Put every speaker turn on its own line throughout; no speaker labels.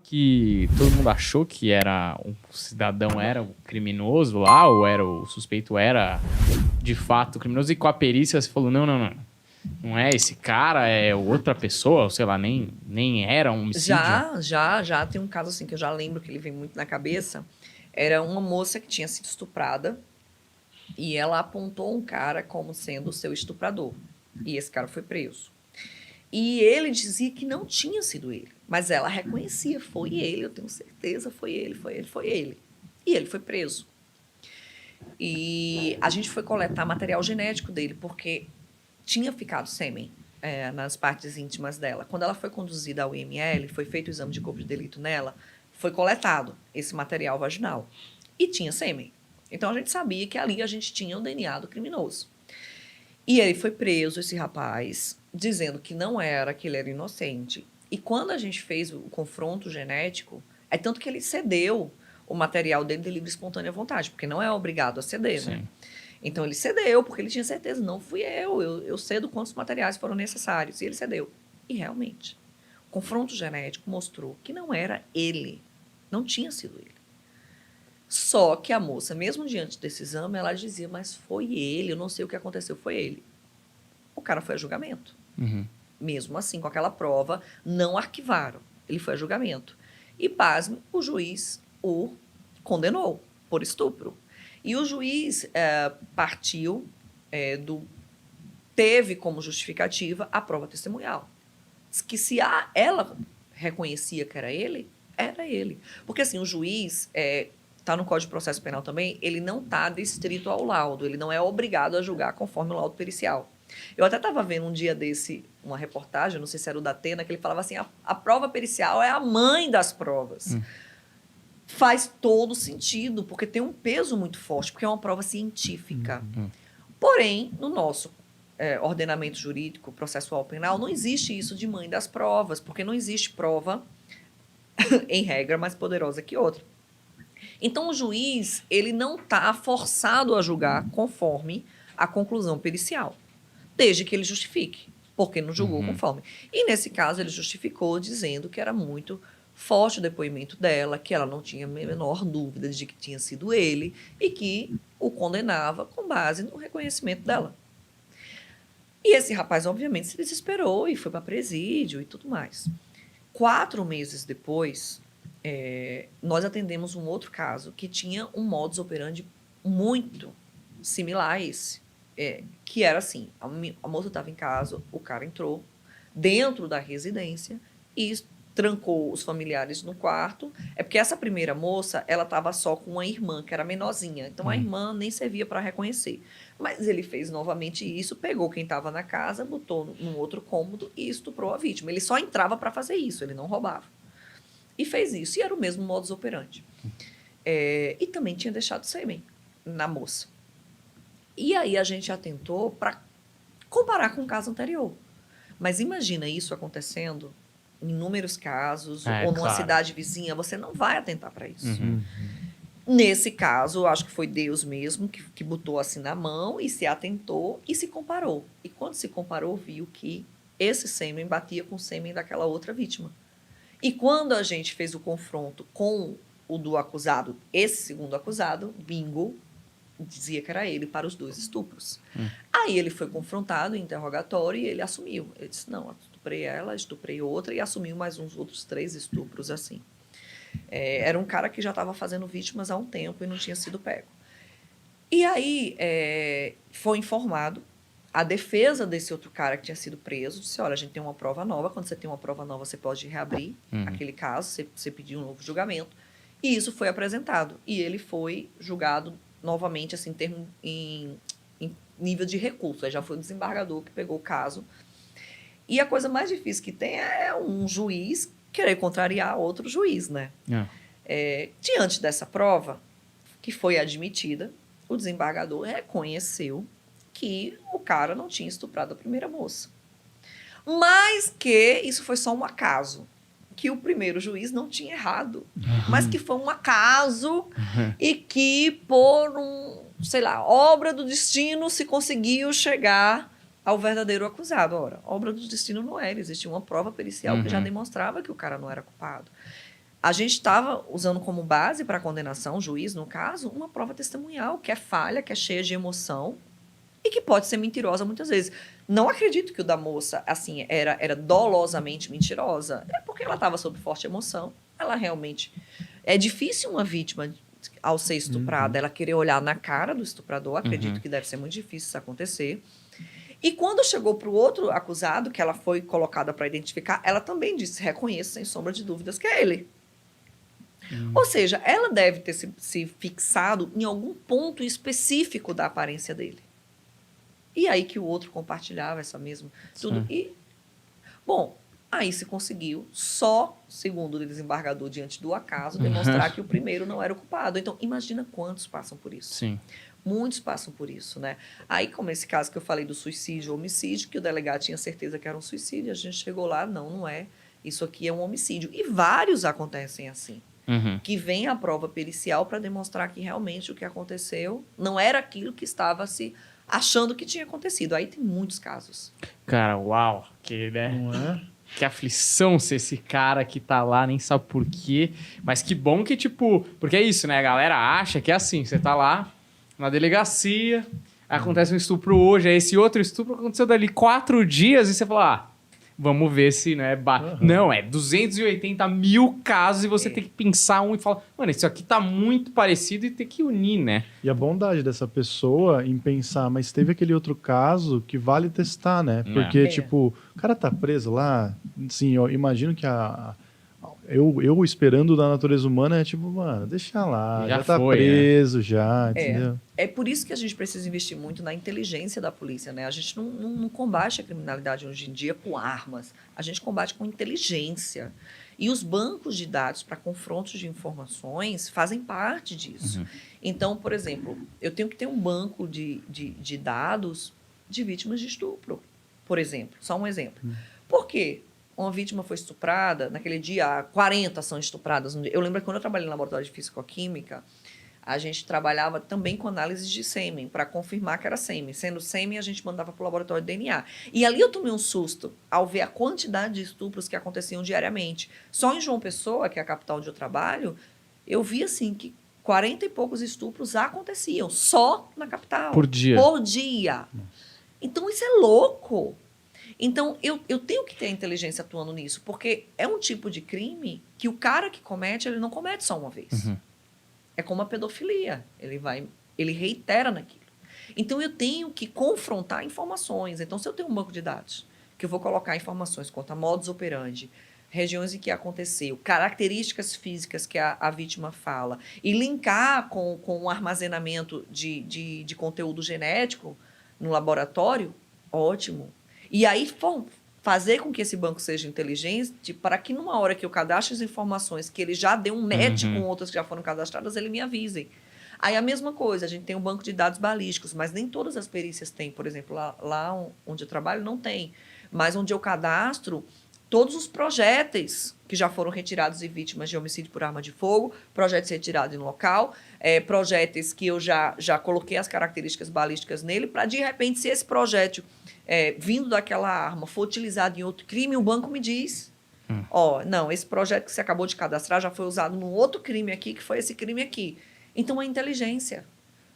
que todo mundo achou que era um cidadão era o criminoso lá, ou era o suspeito era de fato o criminoso, e com a perícia você falou, não é esse cara, é outra pessoa, sei lá, nem era um homicídio?
Já tem um caso assim que eu já lembro que ele vem muito na cabeça. Era uma moça que tinha sido estuprada e ela apontou um cara como sendo o seu estuprador. E esse cara foi preso. E ele dizia que não tinha sido ele, mas ela reconhecia, foi ele, eu tenho certeza, foi ele. E ele foi preso. E a gente foi coletar material genético dele, porque tinha ficado sêmen nas partes íntimas dela. Quando ela foi conduzida ao IML, foi feito o exame de corpo de delito nela, foi coletado esse material vaginal. E tinha sêmen. Então, a gente sabia que ali a gente tinha o DNA do criminoso. E ele foi preso, esse rapaz, dizendo que não era, que ele era inocente. E quando a gente fez o confronto genético, é tanto que ele cedeu o material dele de livre e espontânea vontade, porque não é obrigado a ceder,
Sim.
né? Então, ele cedeu, porque ele tinha certeza, não fui eu cedo quantos materiais foram necessários. E ele cedeu. E, realmente, o confronto genético mostrou que não era ele, não tinha sido ele. Só que a moça, mesmo diante desse exame, ela dizia, mas foi ele, eu não sei o que aconteceu, foi ele. O cara foi a julgamento.
Uhum.
Mesmo assim, com aquela prova, não arquivaram. Ele foi a julgamento. E, pasme, o juiz o condenou por estupro. E o juiz partiu teve como justificativa a prova testemunhal. Que se ela reconhecia que era ele. Porque, assim, o juiz está no Código de Processo Penal também, ele não está restrito ao laudo, ele não é obrigado a julgar conforme o laudo pericial. Eu até estava vendo um dia desse, uma reportagem, não sei se era o da Atena, que ele falava assim, a prova pericial é a mãe das provas. Faz todo sentido, porque tem um peso muito forte, porque é uma prova científica. Porém, no nosso ordenamento jurídico, processual penal, não existe isso de mãe das provas, porque não existe prova, em regra, mais poderosa que outra. Então, o juiz, ele não está forçado a julgar conforme a conclusão pericial, desde que ele justifique, porque não julgou conforme. E, nesse caso, ele justificou dizendo que era muito forte o depoimento dela, que ela não tinha a menor dúvida de que tinha sido ele e que o condenava com base no reconhecimento dela. E esse rapaz, obviamente, se desesperou e foi para presídio e tudo mais. 4 meses depois, nós atendemos um outro caso que tinha um modus operandi muito similar a esse. Que era assim, a moça estava em casa, o cara entrou dentro da residência e trancou os familiares no quarto. É porque essa primeira moça, ela estava só com uma irmã, que era menorzinha. Então, a irmã nem servia para reconhecer. Mas ele fez novamente isso, pegou quem estava na casa, botou num outro cômodo e estuprou a vítima. Ele só entrava para fazer isso, ele não roubava. E fez isso. E era o mesmo modus operandi. E também tinha deixado sêmen na moça. E aí a gente atentou para comparar com o caso anterior. Mas imagina isso acontecendo em inúmeros casos, ou numa cidade vizinha, você não vai atentar para isso. Nesse caso, acho que foi Deus mesmo que botou assim na mão e se atentou e se comparou. E quando se comparou, viu que esse sêmen batia com o sêmen daquela outra vítima. E quando a gente fez o confronto com o do acusado, esse segundo acusado, bingo, dizia que era ele para os 2 estupros. Aí ele foi confrontado em interrogatório e ele assumiu. Ele disse, não, eu estuprei ela, estuprei outra e assumiu mais uns outros 3 estupros assim. Era um cara que já estava fazendo vítimas há um tempo e não tinha sido pego. E aí foi informado, a defesa desse outro cara que tinha sido preso disse, olha, a gente tem uma prova nova, quando você tem uma prova nova você pode reabrir aquele caso, você pedir um novo julgamento. E isso foi apresentado. E ele foi julgado novamente, assim, em nível de recurso. Aí já foi o desembargador que pegou o caso. E a coisa mais difícil que tem é um juiz querer contrariar outro juiz, né? Diante dessa prova, que foi admitida, o desembargador reconheceu que o cara não tinha estuprado a primeira moça. Mas que isso foi só um acaso. Que o primeiro juiz não tinha errado. Mas que foi um acaso e que por obra do destino se conseguiu chegar ao verdadeiro acusado. Ora, obra do destino não era. Existia uma prova pericial que já demonstrava que o cara não era culpado. A gente estava usando como base para a condenação, o juiz, no caso, uma prova testemunhal, que é falha, que é cheia de emoção e que pode ser mentirosa muitas vezes. Não acredito que o da moça, assim, era dolosamente mentirosa. É porque ela estava sob forte emoção. Ela realmente... É difícil uma vítima, ao ser estuprada, ela querer olhar na cara do estuprador. Acredito que deve ser muito difícil isso acontecer. E quando chegou para o outro acusado, que ela foi colocada para identificar, ela também disse, reconheço, sem sombra de dúvidas, que é ele. Ou seja, ela deve ter se fixado em algum ponto específico da aparência dele. E aí que o outro compartilhava essa mesma... tudo.
Sim.
E, bom, aí se conseguiu, só, segundo o desembargador, diante do acaso, demonstrar que o primeiro não era o culpado. Então, imagina quantos passam por isso.
Sim.
Muitos passam por isso, né? Aí, como esse caso que eu falei do suicídio ou homicídio, que o delegado tinha certeza que era um suicídio, a gente chegou lá, não é. Isso aqui é um homicídio. E vários acontecem assim. Que vem a prova pericial para demonstrar que realmente o que aconteceu não era aquilo que estava se achando que tinha acontecido. Aí tem muitos casos.
Cara, uau. Que, né?
Não é?
Que aflição ser esse cara que tá lá, nem sabe por quê. Mas que bom que, tipo... Porque é isso, né? A galera acha que é assim. Você tá lá na delegacia, acontece um estupro hoje, aí esse outro estupro aconteceu dali 4 dias e você fala, vamos ver se, né? Não, é 280 mil casos e você tem que pensar um e falar, mano, isso aqui tá muito parecido e tem que unir, né?
E a bondade dessa pessoa em pensar, mas teve aquele outro caso que vale testar, né? Porque, tipo, o cara tá preso lá, assim, eu imagino que eu esperando da natureza humana é tipo, mano, deixa lá, já tá
foi,
preso, já, entendeu?
É por isso que a gente precisa investir muito na inteligência da polícia, né? A gente não combate a criminalidade hoje em dia com armas, a gente combate com inteligência. E os bancos de dados para confrontos de informações fazem parte disso. Então, por exemplo, eu tenho que ter um banco de dados de vítimas de estupro, por exemplo. Só um exemplo. Por quê? Uma vítima foi estuprada, naquele dia 40 são estupradas. Eu lembro que quando eu trabalhei no laboratório de físico-química, a gente trabalhava também com análise de sêmen, para confirmar que era sêmen. Sendo sêmen, a gente mandava para o laboratório de DNA. E ali eu tomei um susto ao ver a quantidade de estupros que aconteciam diariamente. Só em João Pessoa, que é a capital onde eu trabalho, eu vi assim que 40 e poucos estupros aconteciam, só na capital.
Por dia.
Por dia. Então isso é louco. Então, eu tenho que ter a inteligência atuando nisso, porque é um tipo de crime que o cara que comete, ele não comete só uma vez. É como a pedofilia. Ele reitera naquilo. Então, eu tenho que confrontar informações. Então, se eu tenho um banco de dados, que eu vou colocar informações quanto a modus operandi, regiões em que aconteceu, características físicas que a vítima fala, e linkar com o armazenamento de conteúdo genético no laboratório, ótimo. E aí, fazer com que esse banco seja inteligente para que numa hora que eu cadastre as informações, que ele já dê um match com outras que já foram cadastradas, ele me avise. Aí a mesma coisa, a gente tem um banco de dados balísticos, mas nem todas as perícias têm. Por exemplo, lá onde eu trabalho não tem. Mas onde eu cadastro todos os projéteis que já foram retirados de vítimas de homicídio por arma de fogo, projéteis retirados no local, projéteis que eu já coloquei as características balísticas nele, para de repente, se esse projétil vindo daquela arma for utilizado em outro crime, o banco me diz, não, esse projeto que você acabou de cadastrar já foi usado num outro crime aqui, que foi esse crime aqui. Então, a inteligência.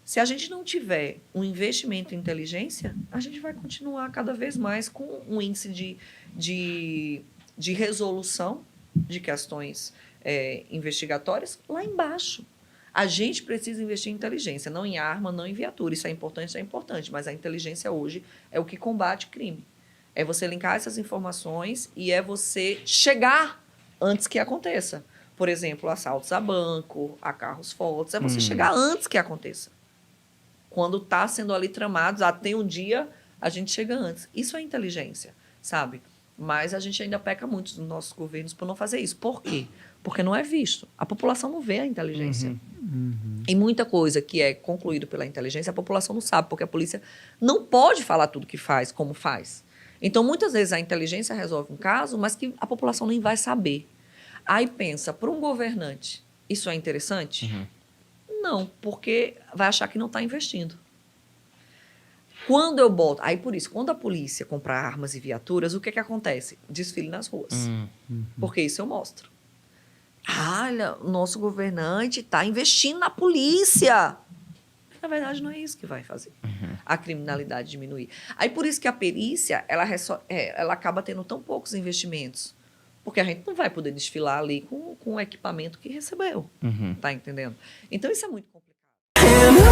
Se a gente não tiver um investimento em inteligência, a gente vai continuar cada vez mais com um índice de resolução de questões investigatórias lá embaixo. A gente precisa investir em inteligência, não em arma, não em viatura. Isso é importante, mas a inteligência hoje é o que combate o crime. É você linkar essas informações e é você chegar antes que aconteça. Por exemplo, assaltos a banco, a carros fortes, é você chegar antes que aconteça. Quando está sendo ali tramados, tem um dia, a gente chega antes. Isso é inteligência, sabe? Mas a gente ainda peca muito nos nossos governos por não fazer isso. Por quê? Porque não é visto. A população não vê a inteligência. E muita coisa que é concluído pela inteligência, a população não sabe, porque a polícia não pode falar tudo que faz, como faz. Então, muitas vezes, a inteligência resolve um caso, mas que a população nem vai saber. Aí pensa, para um governante, isso é interessante? Não, porque vai achar que não está investindo. Quando eu boto... Aí, por isso, quando a polícia comprar armas e viaturas, o que acontece? Desfile nas ruas. Porque isso eu mostro. olha, o nosso governante está investindo na polícia. Na verdade, não é isso que vai fazer a criminalidade diminuir. Aí, por isso que a perícia, ela acaba tendo tão poucos investimentos. Porque a gente não vai poder desfilar ali com o equipamento que recebeu. Tá entendendo? Então, isso é muito complicado.